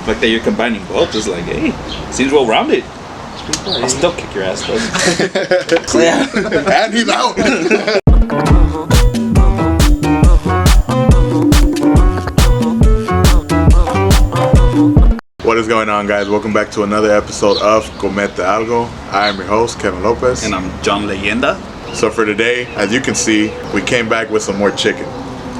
fact that you're combining both is like, hey, seems well rounded. I'll still kick your ass though. And he's out. What is going on, guys? Welcome back to another episode of Comete Algo. I am your host, Kevin Lopez. And I'm John Leyenda. So for today, as you can see, we came back with some more chicken.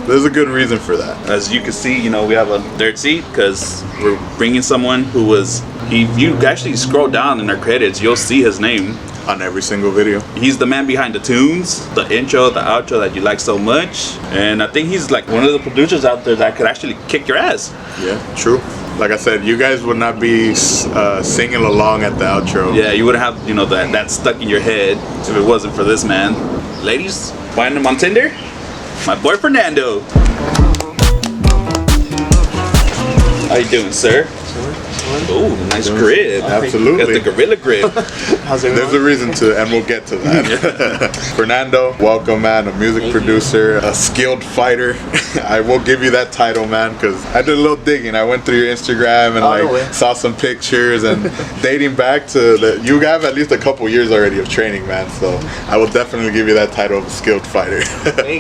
There's a good reason for that. As you can see, you know, we have a third seat because we're bringing someone who was, if you actually scroll down in our credits, you'll see his name. On every single video. He's the man behind the tunes, the intro, the outro that you like so much. And I think he's like one of the producers out there that could actually kick your ass. Yeah, true. Like I said, you guys would not be singing along at the outro. Yeah, you wouldn't have, you know, that stuck in your head if it wasn't for this man. Ladies, find him on Tinder. My boy Fernando. How you doing, sir? Oh, nice grid. Absolutely. Got the gorilla grid. How's it going? There's a reason to, and we'll get to that. Fernando, welcome, man. A music producer, a skilled fighter. I will give you that title, man, because I did a little digging. I went through your Instagram and saw some pictures, and dating back to you have at least a couple years already of training, man. So I will definitely give you that title of skilled fighter.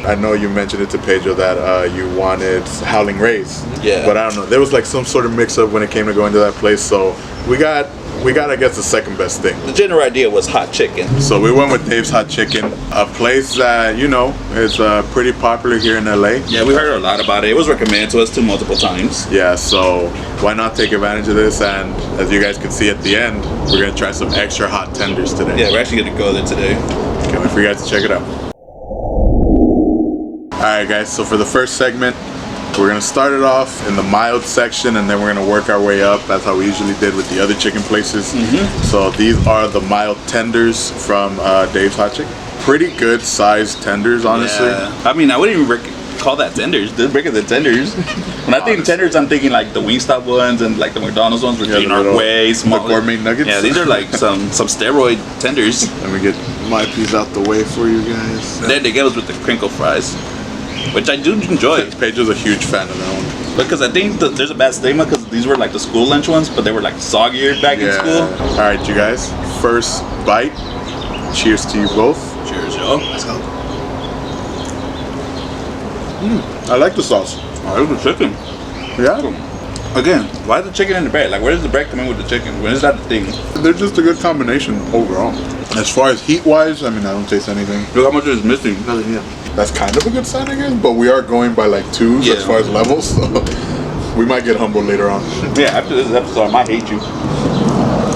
I know you mentioned it to Pedro that you wanted Howling Rays. Yeah. But I don't know. There was like some sort of mix-up when it came to going to that place. So we got I guess the second best thing. The general idea was hot chicken. So we went with Dave's Hot Chicken, a place that, you know, is pretty popular here in LA. Yeah, we heard a lot about it. It was recommended to us too multiple times. Yeah, so why not take advantage of this? And as you guys can see at the end, we're gonna try some extra hot tenders today. Yeah, we're actually gonna go there today. Can't wait for you guys to check it out. Alright guys, so for the first segment, we're gonna start it off in the mild section and then we're gonna work our way up. That's how we usually did with the other chicken places. So these are the mild tenders from Dave's Hot Chicken. Pretty good sized tenders, honestly. Yeah. I mean, I wouldn't even call that tenders. They're bigger than tenders. When I think tenders, I'm thinking like the Wingstop ones and like the McDonald's ones, which are way smaller. The gourmet nuggets. Yeah, these are like some steroid tenders. Let me get my piece out the way for you guys. Then they get us with the crinkle fries, which I do enjoy. Pedro's a huge fan of that one. Because I think there's a bad stigma because these were like the school lunch ones, but they were like soggier back in school. All right, you guys. First bite. Cheers to you both. Cheers, yo. Let's go. I like the sauce. I like the chicken. Yeah. Again, why is the chicken in the bread? Like, where does the bread come in with the chicken? When is that the thing? They're just a good combination overall. As far as heat-wise, I mean, I don't taste anything. Look how much is missing. That's kind of a good sign, I guess. But we are going by like twos as far as levels, so we might get humbled later on. Yeah, after this episode, I might hate you.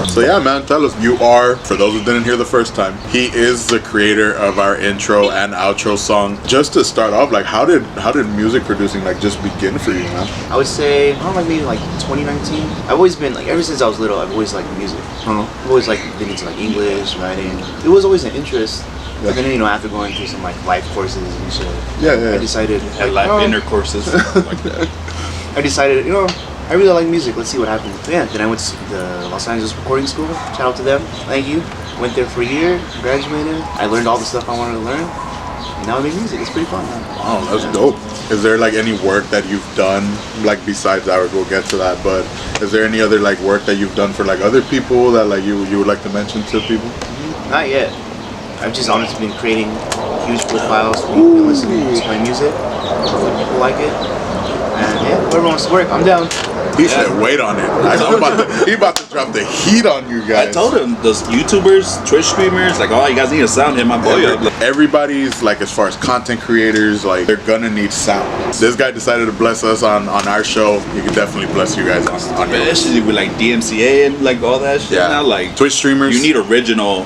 So yeah, man, tell us. You are, for those who didn't hear the first time, he is the creator of our intro and outro song. Just to start off, like, how did music producing like just begin for you, man? I would say, I don't know, like maybe like 2019. I've always been like, ever since I was little, I've always liked music. I've always like been into like English, writing. It was always an interest. But then, you know, after going through some like life courses and shit, I decided like life inner courses like that. I decided, you know, I really like music. Let's see what happens. Yeah, then I went to the Los Angeles Recording School. Shout out to them. Thank you. Went there for a year, graduated. I learned all the stuff I wanted to learn. And now I make music. It's pretty fun, man. Wow, that's dope. Is there like any work that you've done, like besides ours, we'll get to that, but is there any other like work that you've done for like other people that like you would like to mention to people? Not yet. I've just honestly been creating huge profiles for people to listen to my music. Hopefully people like it. And yeah, whoever wants to work, I'm down. He said wait on it. He about to drop the heat on you guys. I told him, those YouTubers, Twitch streamers, like, oh, you guys need a sound, hit my boy up. Everybody's like, as far as content creators, like, they're gonna need sound. This guy decided to bless us on our show. He could definitely bless you guys on Man, that shit with like DMCA and like all that shit now, like Twitch streamers. You need original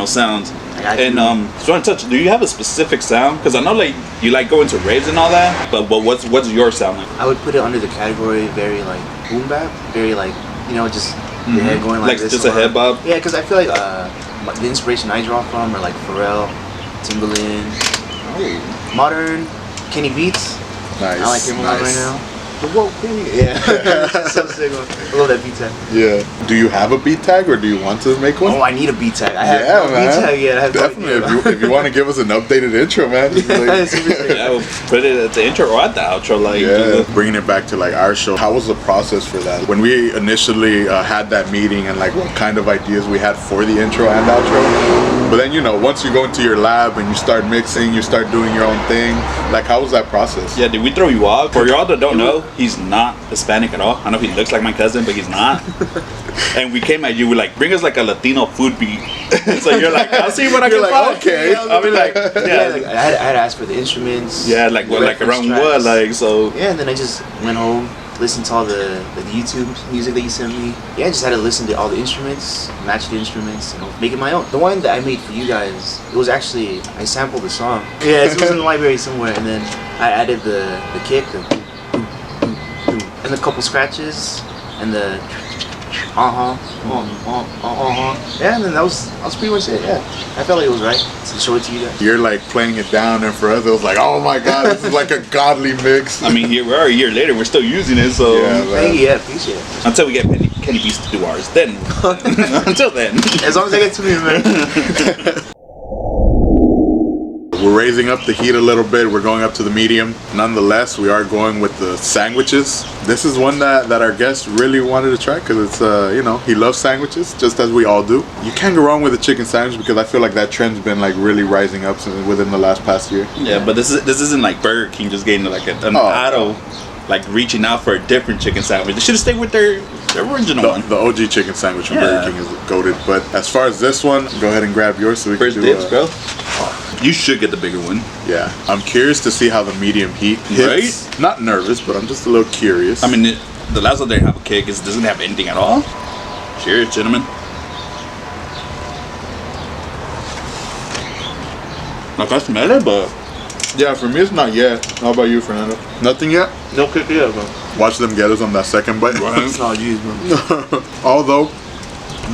sounds. And just want to touch. Do you have a specific sound? Because I know like you like going to raves and all that. But what's your sound like? I would put it under the category very like boom bap, very like, you know, just the head going like this. Just a head bob. Yeah, because I feel like the inspiration I draw from are like Pharrell, Timbaland, modern Kenny Beats. Nice. I like him a lot right now. The woke thing. Yeah. It's so sick. I love that beat tag. Yeah. Do you have a beat tag, or do you want to make one? Oh, I need a beat tag. I have no beat tag yet. I have definitely. If you want to give us an updated intro, man. Just like, yeah, we'll put it at the intro or at the outro. Like, bringing it back to like our show. How was the process for that? When we initially had that meeting, and like what kind of ideas we had for the intro and outro. But then, you know, once you go into your lab and you start mixing, you start doing your own thing. Like, how was that process? Yeah, did we throw you off? For y'all that don't know, he's not Hispanic at all. I know he looks like my cousin, but he's not. And we came at you with like, bring us like a Latino food beat. So you're like, I'll see what I can find. Okay. I'll be like, yeah. Like, I had to ask for the instruments. Yeah, like what, like around tracks. What, like so. Yeah, and then I just went home, listened to all the YouTube music that you sent me. Yeah, I just had to listen to all the instruments, match the instruments, you know, make it my own. The one that I made for you guys, it was actually, I sampled the song. Yeah, it was in the library somewhere, and then I added the kick, and a couple scratches, and the yeah, and then that was pretty much it. Yeah, I felt like it was right to show it to you guys. You're like playing it down, and for us it was like, oh my god, this is like a godly mix. I mean, here we are a year later, we're still using it, so yeah, appreciate it. Until we get Kenny Beast to do ours, then until then, as long as I get to me, man. We're raising up the heat a little bit. We're going up to the medium. Nonetheless, we are going with the sandwiches. This is one that our guest really wanted to try because it's, you know, he loves sandwiches, just as we all do. You can't go wrong with a chicken sandwich because I feel like that trend's been like really rising up within the past year. Yeah, but this isn't like Burger King just getting like an auto, like reaching out for a different chicken sandwich. They should have stayed with their original one. The OG chicken sandwich from Burger King is goated. But as far as this one, go ahead and grab yours so we First can do dibs, bro. You should get the bigger one. Yeah, I'm curious to see how the medium heat hits. Right? Not nervous, but I'm just a little curious. I mean, the last one they have a cake doesn't have anything at all. Cheers, gentlemen. Like I smell it, but yeah, for me it's not yet. How about you, Fernando? Nothing yet? No kick yet, bro. Watch them get us on that second bite. Right. It's not used, bro. Although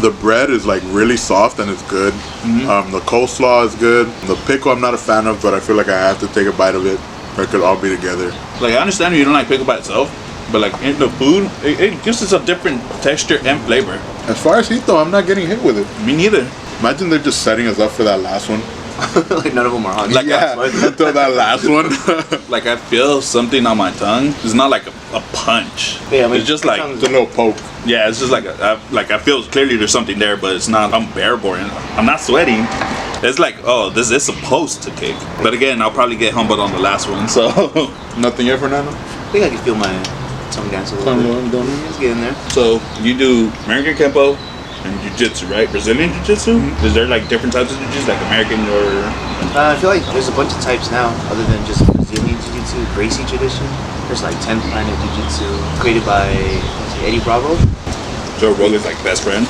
the bread is like really soft and it's good. The coleslaw is good. The pickle I'm not a fan of, but I feel like I have to take a bite of it, or it could all be together. Like, I understand you don't like pickle by itself, but like in the food, it gives us a different texture and flavor. As far as heat though, I'm not getting hit with it. Me neither. Imagine they're just setting us up for that last one. Like none of them are hot. Like until that last one. Like I feel something on my tongue. It's not like a punch. Yeah, I mean, it's just like it's a little poke. Yeah, it's just like I feel clearly there's something there, but it's not unbearable. And I'm not sweating. It's like, oh, this is supposed to kick. But again, I'll probably get humbled on the last one. So nothing yet, Fernando. I think I can feel my tongue dance a little bit. It's getting there. So you do American Kempo and Jiu-Jitsu, right? Brazilian Jiu-Jitsu? Is there like different types of Jiu-Jitsu, like American or? I feel like there's a bunch of types now, other than just Brazilian Jiu-Jitsu, Gracie tradition. There's like 10 Planet Jiu-Jitsu, created by Eddie Bravo. Joe Rogan's like best friend.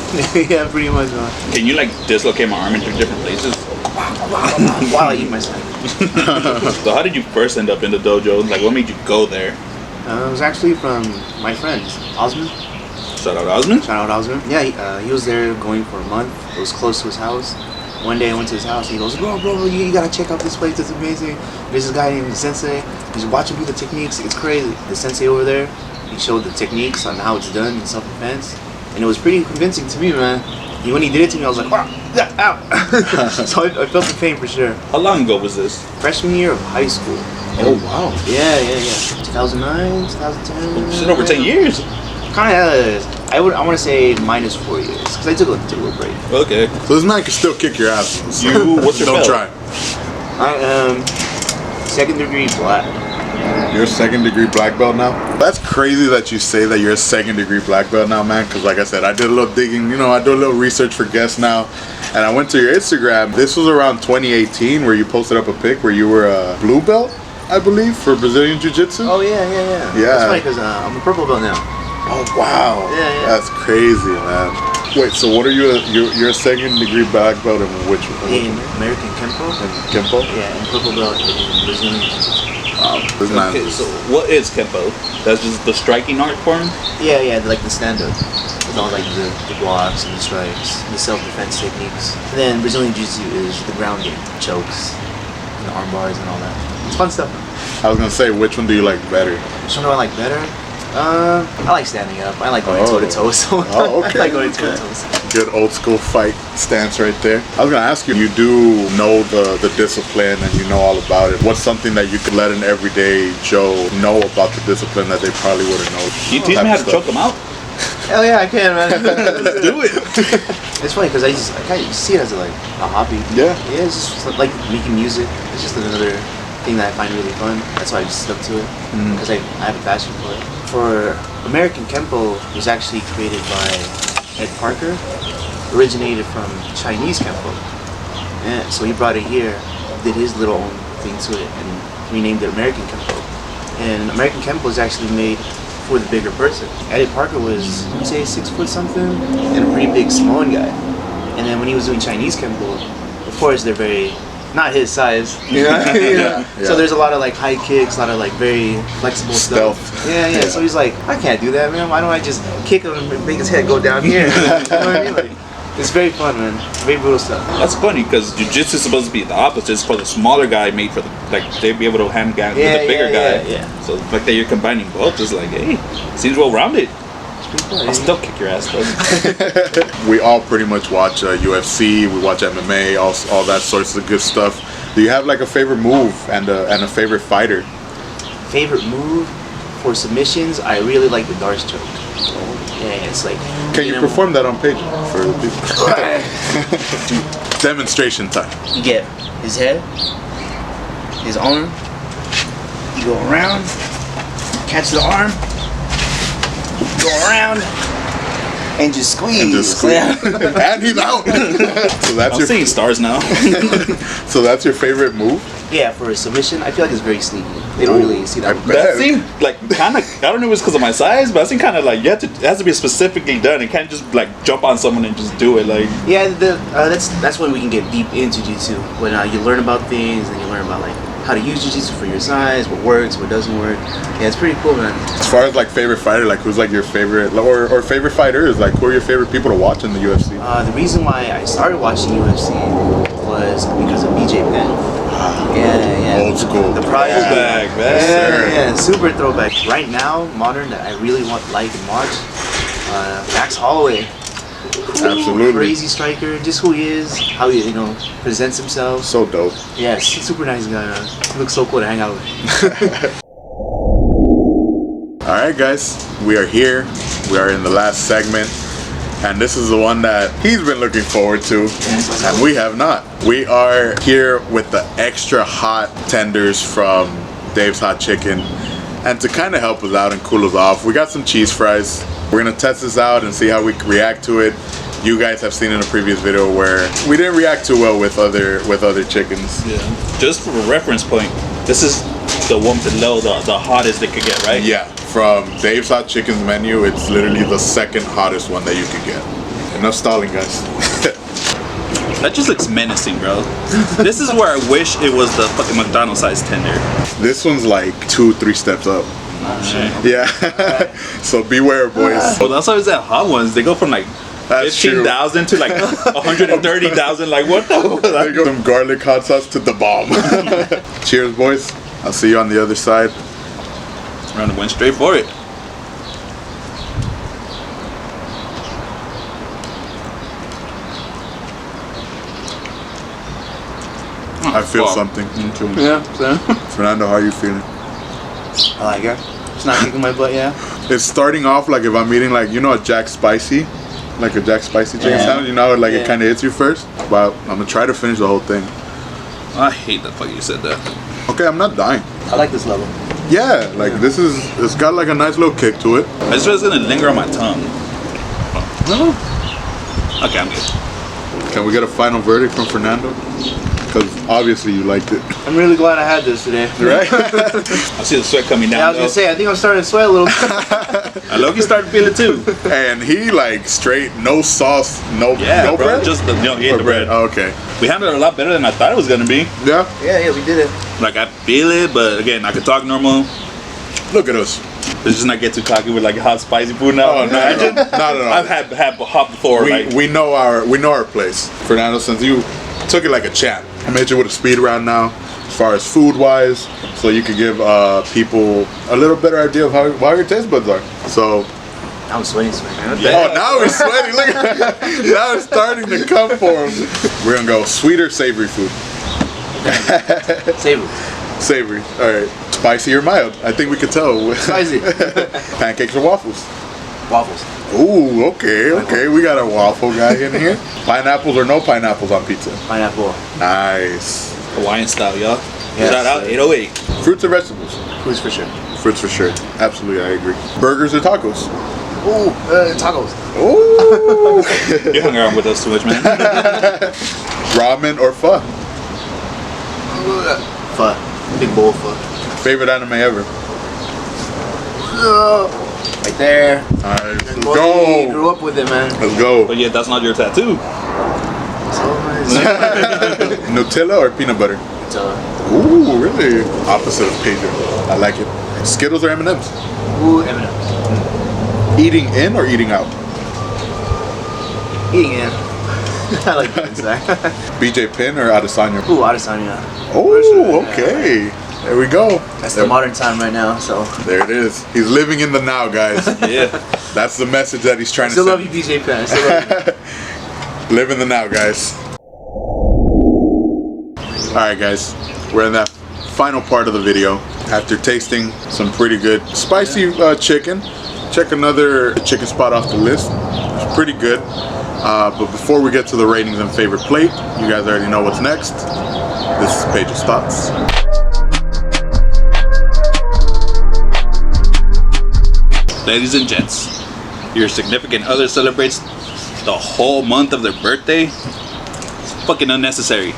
Yeah, pretty much. Can you like dislocate my arm into different places? While I eat my sandwich. So how did you first end up in the dojo? Like, what made you go there? It was actually from my friend, Osman. Shout out Osman? Shout out Osman. Yeah, he was there going for a month. It was close to his house. One day I went to his house and he goes, bro, you gotta check out this place, it's amazing. There's this guy named Sensei. He's watching me the techniques, it's crazy. The Sensei over there, he showed the techniques on how it's done in self-defense. And it was pretty convincing to me, man. And when he did it to me, I was like, ow. So I felt the pain for sure. How long ago was this? Freshman year of high school. Oh, wow. Yeah. 2009, 2010. Shit, over 10 years. Kind of, I want to say minus 4 years, because I took a little break. Okay. So this man can still kick your ass. What's your Don't belt? try. I am 2nd degree black. You're a 2nd degree black belt now? That's crazy that you say that you're a 2nd degree black belt now, man, because like I said, I did a little digging, you know, I do a little research for guests now, and I went to your Instagram. This was around 2018 where you posted up a pic where you were a blue belt, I believe, for Brazilian Jiu-Jitsu. Oh, yeah. Yeah. That's funny, because I'm a purple belt now. Oh, wow. Yeah. That's crazy, man. Wait, so what are you, you're a 2nd degree black belt in which one? In American Kempo. Kempo? Yeah, and purple belt in Brazilian Jiu-Jitsu. Wow, this man. Okay, so what is Kempo? That's just the striking art form? Yeah, like the stand-up. With all like the blocks and the strikes, the self-defense techniques. And then Brazilian Jiu-Jitsu is the grounding, chokes, and the arm bars and all that. It's fun stuff. I was gonna say, which one do you like better? Which one do I like better? I like standing up. I like going toe to toe. So okay. I like going toe to toe. Good old school fight stance right there. I was gonna ask you, you do know the discipline and you know all about it. What's something that you could let an everyday Joe know about the discipline that they probably wouldn't know? You teach me how to choke them out? Hell yeah, I can, man. Let's do it. It's funny because I kind of see it as a hobby. Yeah. Yeah, it's just like making music. It's just another thing that I find really fun. That's why I just stuck to it because I have a passion for it. For American Kempo was actually created by Ed Parker, originated from Chinese Kempo. Yeah, so he brought it here, did his little own thing to it, and renamed it American Kempo. And American Kempo is actually made for the bigger person. Eddie Parker was, I'd say, 6 foot something, and a pretty big Samoan guy. And then when he was doing Chinese Kempo, of course they're very, not his size, you know? Yeah. So there's a lot of like high kicks, a lot of like very flexible Stealth. stuff. Yeah. So he's like, I can't do that, man. Why don't I just kick him and make his head go down here? You know what I mean? Like, it's very fun, man. Very brutal stuff. That's funny because jiu-jitsu is supposed to be the opposite. It's for the smaller guy, made for the they'd be able to hand gang with the bigger guy. Yeah. So the fact that you're combining both is like, hey, seems well rounded. I'll still kick your ass though. We all pretty much watch UFC. We watch MMA, all that sorts of good stuff. Do you have like a favorite move and a favorite fighter? Favorite move for submissions? I really like the Darce choke. Yeah, it's like. Can you perform that on page for the people? Demonstration time. You get his head, his arm. You go around, catch the arm, go around, and just squeeze. Yeah. And he's out. So that's I'm seeing stars now. So that's your favorite move? Yeah, for a submission, I feel like it's very sneaky. They don't really see that. That seemed like kind of, I don't know if it's because of my size, but it seemed kind of like it has to be specifically done. It can't just like jump on someone and just do it. Like yeah, that's when we can get deep into jiu-jitsu. When you learn about things and you learn about like how to use jiu-jitsu for your size, what works, what doesn't work. Yeah, it's pretty cool, man. As far as like favorite fighter, like who's like your favorite or favorite fighters, like who are your favorite people to watch in the UFC? The reason why I started watching UFC was because of BJ Penn. Yeah. Old school. The prize throwback, yeah, super throwback. Right now, modern that I really like and watch, Max Holloway. Absolutely. Crazy striker, just who he is, how he presents himself. So dope. Yes, super nice guy. He looks so cool to hang out with. All right, guys, we are here. We are in the last segment. And this is the one that he's been looking forward to, and we have not. We are here with the extra hot tenders from Dave's Hot Chicken. And to kind of help us out and cool us off, we got some cheese fries. We're gonna test this out and see how we react to it. You guys have seen in a previous video where we didn't react too well with other chickens. yeah, just for a reference point, this is the one below the hottest they could get, right? Yeah, from Dave's Hot Chicken's menu, it's literally the second hottest one that you could get. Enough stalling, guys. That just looks menacing, bro. This is where I wish it was the fucking McDonald's size tender. This one's like 2-3 steps up. Yeah. So beware, boys. Well, that's always that hot ones. They go from like That's true. 15,000 to like 130,000. Like what the? There you go. Some garlic hot sauce to the bomb. Cheers, boys. I'll see you on the other side. Run went straight for it. I feel something. Yeah. So. Fernando, how are you feeling? I like it. It's not kicking my butt, yeah. It's starting off like if I'm eating like, a Jack Spicy, like a Jack Spicy chicken sandwich, like it kind of hits you first. But I'm gonna try to finish the whole thing. I hate the fuck you said that. Okay, I'm not dying. I like this level. Yeah, like it's got like a nice little kick to it. I just feel it's gonna linger on my tongue. Okay, I'm good. Can we get a final verdict from Fernando? Because obviously you liked it. I'm really glad I had this today. Right? I see the sweat coming down. Yeah, I was gonna say, I think I'm starting to sweat a little bit. I low-key started feeling it too. And he like straight, no sauce, no Bro, bread? just he ate the bread. Oh, okay. We handled it a lot better than I thought it was gonna be. Yeah? Yeah, we did it. Like I feel it, but again, I can talk normal. Look at us. Let's just not get too cocky with like hot spicy food now. Oh, no, not at all. I've had hot before. We know our place. Fernando, since you took it like a champ, I made you with a speed round now. far as food wise, so you could give people a little better idea of how your taste buds are. So I'm sweating, man. oh, now he's sweating. Look at that. Now it's starting to come for him. We're gonna go sweet or savory food. Savory. Savory. All right. Spicy or mild? I think we could tell. Spicy. Pancakes or waffles? Waffles. Ooh, okay. We got a waffle guy in here. Pineapples or no pineapples on pizza? Pineapple. Nice. Hawaiian style, y'all. Yes, Shout out sir. 808. Fruits or vegetables? Fruits for sure. Fruits for sure. Absolutely, I agree. Burgers or tacos? Ooh, tacos. Ooh. You hung around with us too much, man. Ramen or pho? Pho. Big bowl of pho. Favorite anime ever? Right there. Alright, let's Boy, go. grew up with it, man. Let's go. But yeah, that's not your tattoo. So nice. Nutella or peanut butter? Ooh, really? Opposite of Pedro. I like it. Skittles or M&M's? Ooh, M&M's. Eating in or eating out? Eating in. I like that inside. BJ Penn or Adesanya? Ooh, Adesanya. Oh, okay. There we go. That's the modern time right now, so. There it is. He's living in the now, guys. Yeah. That's the message that he's trying Still to love send. you, BJ Penn. I still love you. Live in the now, guys. Alright, guys. We're in that final part of the video. After tasting some pretty good spicy chicken, check another chicken spot off the list. It's pretty good. But before we get to the ratings and favorite plate, you guys already know what's next. This is Pedro's Thoughts. Ladies and gents, your significant other celebrates the whole month of their birthday. It's fucking unnecessary.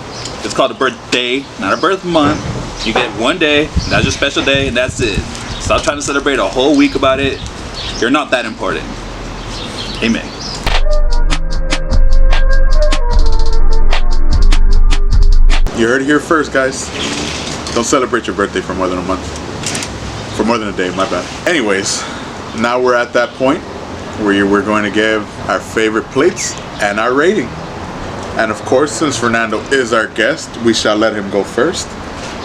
It's called a birthday, not a birth month. You get one day, that's your special day, and that's it. Stop trying to celebrate a whole week about it. You're not that important. Amen. You heard it here first, guys. Don't celebrate your birthday for more than a month. For more than a day, my bad. Anyways, now we're at that point where we're going to give our favorite plates and our rating. And of course, since Fernando is our guest, we shall let him go first.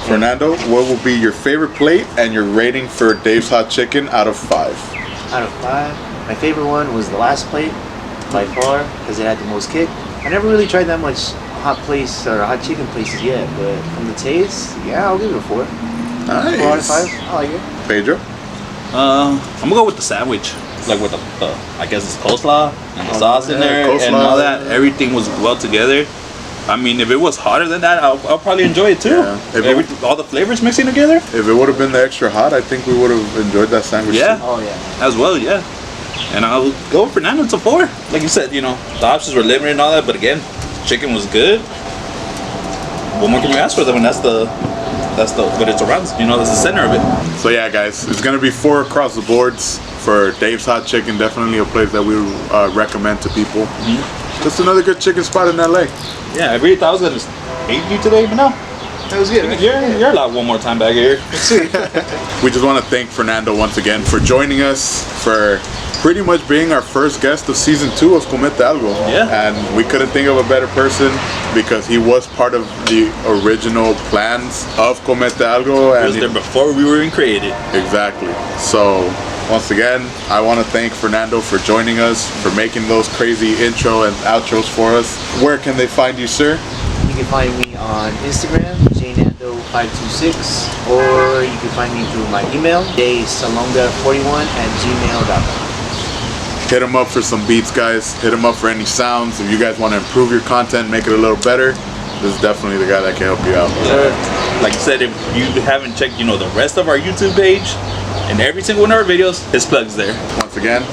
Fernando, what will be your favorite plate and your rating for Dave's Hot Chicken out of 5? Out of 5, my favorite one was the last plate, by far, because it had the most kick. I never really tried that much hot place or hot chicken places yet, but from the taste, yeah, I'll give it a 4. Nice. 4 out of 5. I like it. Pedro? I'm gonna go with the sandwich. Like with the I guess it's coleslaw and the sauce in there and coleslaw. all that. Everything was well together. I mean, if it was hotter than that, I'll probably enjoy it too. Yeah. All the flavors mixing together. If it would have been the extra hot, I think we would have enjoyed that sandwich Yeah. too. Oh, yeah. As well, yeah. And I'll go for Fernando to 4. Like you said, you know, the options were limited and all that, but again, chicken was good. What more can you ask for them? And that's what it's around. You know, that's the center of it. So yeah, guys, it's gonna be 4 across the boards for Dave's Hot Chicken. Definitely a place that we recommend to people. Just another good chicken spot in LA. Yeah, I really thought I was gonna hate you today, but no. That was good. You're allowed one more time back here. We just want to thank Fernando once again for joining us, for pretty much being our first guest of season 2 of Comete Algo. Yeah. And we couldn't think of a better person because he was part of the original plans of Comete Algo. It And was there before we were even created. Exactly. So once again, I want to thank Fernando for joining us, for making those crazy intro and outros for us. Where can they find you, sir? You can find me on Instagram, jnando526, or you can find me through my email, jsalonga41@gmail.com. Hit him up for some beats, guys. Hit him up for any sounds. If you guys want to improve your content, make it a little better, this is definitely the guy that can help you out. Like I said, if you haven't checked, you know, the rest of our YouTube page and every single one of our videos, his plug's there. Once again,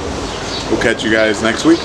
we'll catch you guys next week.